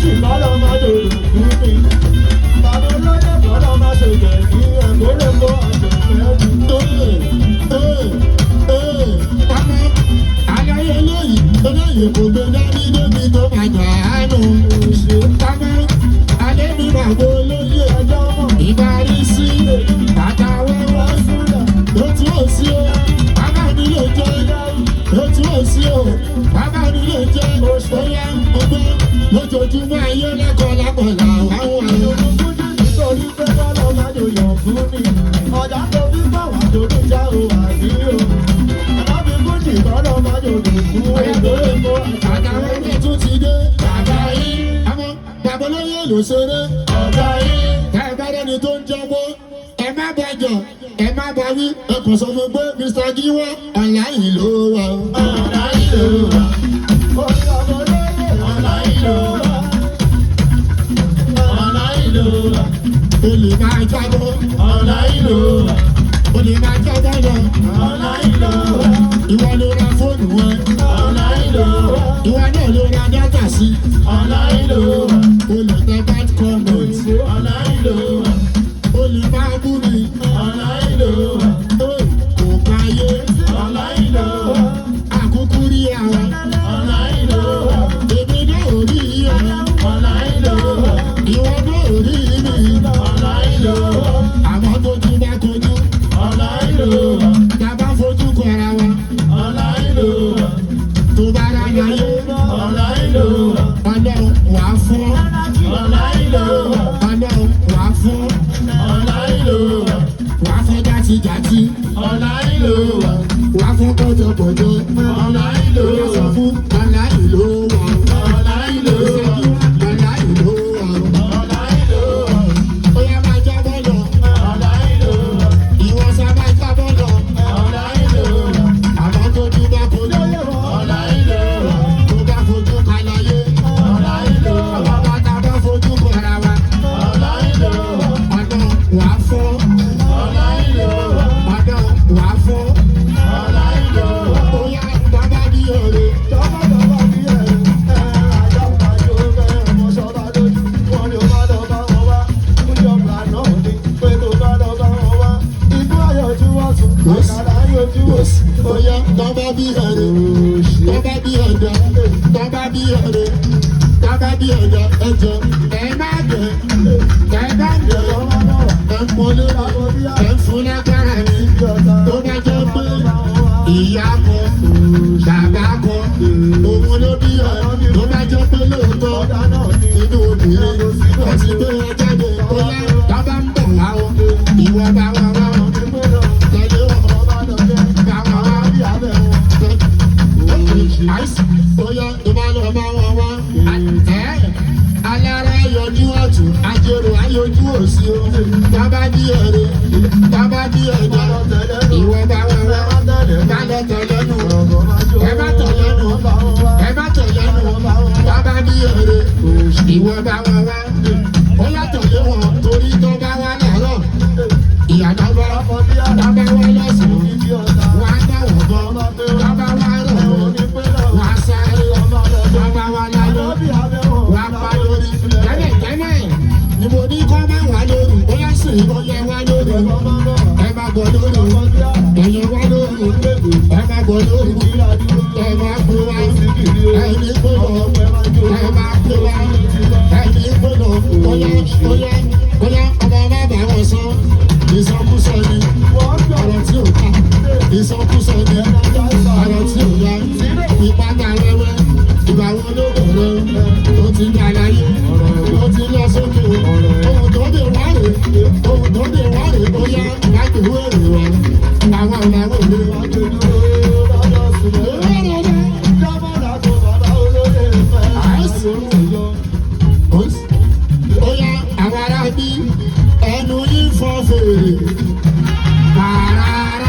méjì kọ́lọ́ máa dòdò fún mi. Bàbá olóyè kọ́lọ́ máa ṣèjẹ̀ kí ẹ̀kọ́ lè kó ọ̀sẹ̀ fẹ́ mi. Àlàyé eléyìí kò gbé dání débi tó máa gbà á nù. Alẹ́ mi máa wo olóyè Ẹjọ́ mọ̀ ìbárí sí àtàwọn wọ́n súnlẹ̀. ó tún ò sí o. Bàbá mi lè jẹ́ ó tún ò sí o. Bàbá mi lè jẹ́ bóyá ọgbẹ́ lójoojúmọ́ ayé lẹ́kọ̀ọ́ lápọ̀lá àwọn àyè. Nítorí pé kọ́lọ́ máa dòdò fún mi. Ọjà tó fi bá wà tó ní já o àbí o. Àbí kúndì kọ́lọ́ máa dòdò fún ẹ̀kọ́ lè kó Àtàwọn ẹgbẹ́ tún ti dé. Bàbá yìí. Àmọ́ bàbá olóyè ló ṣeré. ọ̀gá yìí. Tá ẹ bá dẹ́ni tó ń jẹ́wọ́, ẹ má bàjọ́, ẹ má bá wí. Ẹ kò sọ fún pé Mr. Giwa ọ̀nláyìn ló wà. Ọ̀la ìlú wa. Orí ọmọ olóyè. Ọ̀la ìlú wa. Ọ̀la ìlú wa. O lè máa jábọ́. Ọ̀la ìlú wa. O lè máa jábọ́ lọ. Ọ̀la ìlú wa. Ìwọ ló ra fóònù wọn. Ọ̀la ìlú wa. Ìwọ náà ló ra dátà sí. Ọ̀la ìlú wa. O lè tẹ bad comment. Ọ̀la ìlú wa. O lè máa bú mi. Ọ̀la ìlú wa. Kò káyé. Ọ̀la ìlú wa. Àkúkú rí àwọn. Ọ̀la ìlú wa. Èmi náà ò rí ẹ. Ọ̀la ìlú wa. Ìwọ náà ò rí mi. Ọ̀la ìlú wa. Àmọ́ tójú bá kojú. Ọ̀la ìlú wa. Tá a bá fojú kọ ara wa. Ọ̀la ìlú wa. Tó bá rà láyé. Ọ̀la ìlú wa. Ọlọ́run wà á fún. Ọ̀la ìlú wa. Ọlọ́run wà á fún. Ọ̀la ìlú wa. Wà á fún jàtijàti. Ọ̀la ìlú wa. Wà á fún pọ̀jọpọ̀jọ. Ọ̀la ìlú Ó yá sọ wa. fún ọ̀la ìlú wa. Ọ̀la ìlú wa. Ọ̀la ìlú wa. Ọ̀la ìlú wa. Ó yá máa jábọ́ lọ. Ọ̀la ìlú wa. Ìwọ sá máa jábọ́ lọ. Ọ̀la ìlú wa. Àmọ́ tójú bá kojú. Ọ̀la ìlú wa. Tó bá fojú kalayé. Ọ̀la ìlú wa. Bàbá tá a bá fojú kọ ara wa. Ọ̀la ìlú wa. Ọlọ́run wà á fún. Ọ̀la ìlú wa. Ọlọ́run wà á fún. Ọ̀la ìlú wa. Ó yá bàbá bí òre. Tọ́kọ̀tọ́kọ̀ bí ẹ̀rù ajá pàjọ́ bẹ́ẹ̀ mọ sọ́ba lójú. Wọ́n ní o bá lọ bá wọn wá. Fúnjọba náà ní pé tó bá lọ bá wọn wá. Ikú ayọ̀jú wọ́n tún. Àkàrà ayọ̀jú wọ́n sí. Ó yá tọ́ba bí òre. Tọ́ba bí ọ̀dọ́. Tọ́ba bí òre. Tọ́ba bí ọ̀dọ́. Ẹjọ́ ẹ má bẹ̀. Ẹ bá bẹ̀. Ẹ mọlé. Ẹ fún lágbára mi. Tó bá jẹ́ pé ìyá kan, bàbá kan, òun ló bí ọ. Tó bá jẹ́ pé lóòótọ́ inú obìnrin ọtí gbé wọn jáde. Ó yá tọ́ba ń bọ̀ wá o. Ìwọ bá wà wá o. Tẹ̀lé wọn. Bá wà wá. Àìsí. Ó yá tó bá lọ bá wọn wá. Alára yọjú ọ̀tún, ajérò ayọjú òsì o. Tọ́ba bí ẹ̀rẹ̀, tọ́ba bí ẹ̀dá. Ìwọ bá wà wá. Má lọ tẹ̀lé nù. Ẹ má tẹ̀lé nù. Ẹ má tẹ̀lé nù. Tọ́ba bí ẹ̀rẹ̀, ìwọ bá wà wá. Ó yá tẹ̀lé wọn torí tó bá wá lọ́rọ̀. Ìyàtọ̀ bá tọ́ba wá lọ́sàn-án. Wà á dáwọ̀ bọ́. Tọ́ba wá rọ̀ wọ́n. Wà á sáré. Tọ́ba wá lálọ́. Wà á pa lórí. Tẹ́lẹ̀ ni mo ní kọ́ máa wà lórí. Ó yá sì ó yẹ wá lórí. Ẹ má gbọ́ lórí. Ẹ̀yẹ wá lórí. Ẹ má gbọ́ lórí. Ẹ má gbé wá. Ẹni gbọ́dọ̀. Ẹ má gbé wá. Ẹni gbọ́dọ̀. Bóyá ọmọ má bà wọ́n sọ. Ìsọkúsọ ni. Ọ̀rọ̀ tí ò ká. Ìsọkúsọ ni. Ọ̀rọ̀ tí ò yá. Ìpátá wẹ́wẹ́. Ìgbà wo ló bẹ̀rẹ̀? Ó ti gbà láyé. Ó ti lọ sókè. Ohun tó dé wá rè. Ohun tó dé wá rè. Bóyá láti wé èrè wá. Àwọn ọ̀làwọ̀ lè wá. Bóyá àwọn ará bí ẹnu yín fọ́ fèrè. Rárá.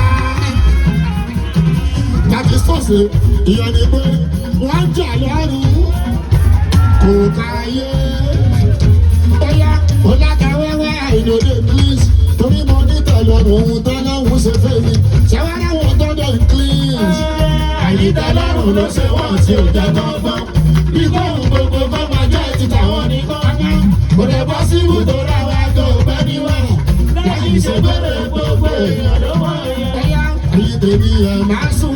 Tàbí sọ̀sẹ̀ ìyẹn ni pé wọ́n jà lọ́rùn kò káyé. Bóyá olákàwẹ́wẹ́ àìlòdè please torí mo ní tẹ̀lọ́rùn ohun tọ́lọ́hún ṣe fẹ́ mi. Ṣẹ́wọ́n àwọn tọ́jọ́ please. Àyíká lọ́rùn ló ṣe wọ́n tí ò jẹ́ kọ́gbọ́n. Bí kóhùn gbogbo kọ́ máa jẹ́ ti tàwọn ní ènìyàn máa sùn.